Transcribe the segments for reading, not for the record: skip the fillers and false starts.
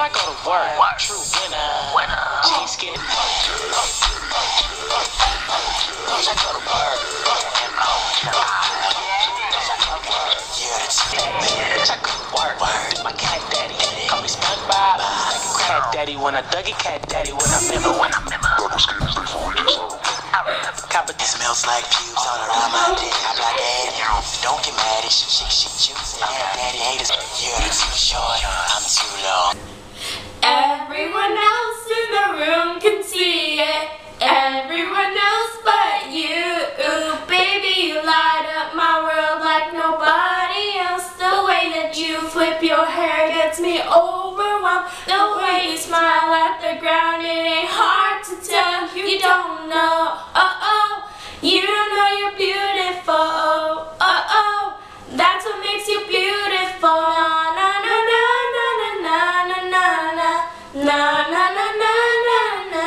I go to work. True winner. She's getting I go to work. I go to work. My cat daddy. Call me SpongeBob. Cat daddy when I Dougie cat daddy when I remember. It smells like pubes all around my dick. I'm like, daddy, don't get mad. It's you. Daddy haters. You're too short. I'm too long. Everyone else in the room can see it. Everyone else but you. Ooh, baby, you light up my world like nobody else. The way that you flip your hair gets me overwhelmed. The way you smile at the ground, it ain't hard to tell. You don't know. You don't know you're beautiful. That's what makes you beautiful. Na na na na na na na na na na na na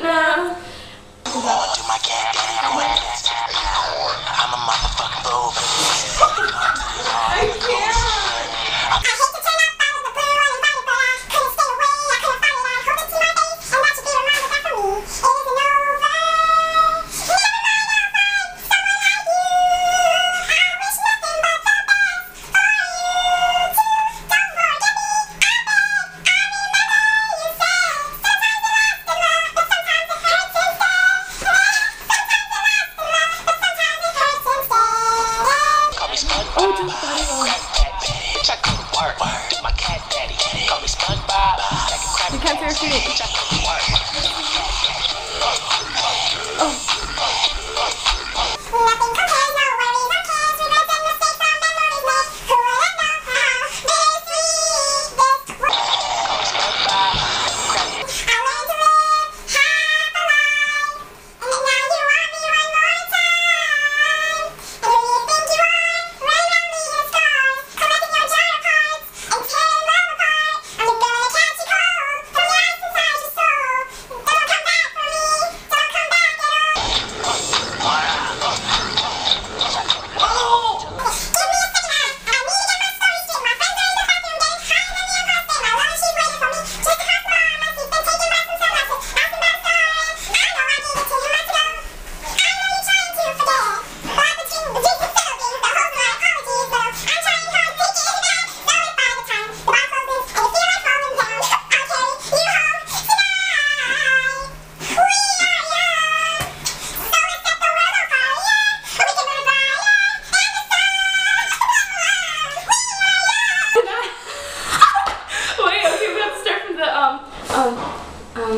na. Do my cat daddy quiz. I'm a motherfucking fool. I can't. My cat daddy. Call me SpongeBob. You can't see her feet.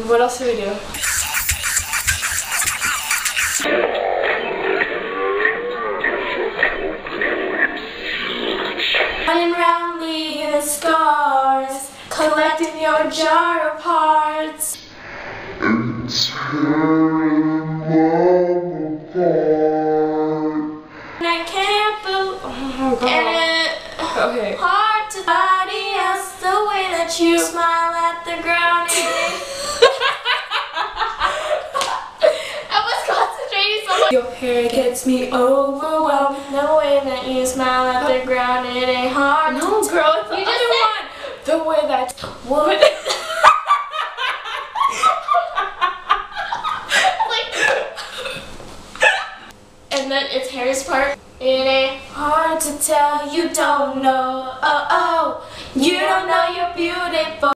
What else do we do? Running round leaving scars, collecting your jar of parts. It's tearing mom apart. And I can't believe Okay. hard to body else the way that you smile at the ground. I was concentrating so much. Your hair gets me overwhelmed. The way that you smile at the ground, it ain't hard. No, girl, it's you just want the way that. what? And then it's Harry's part. It ain't hard to tell, you don't know. You don't know you're beautiful.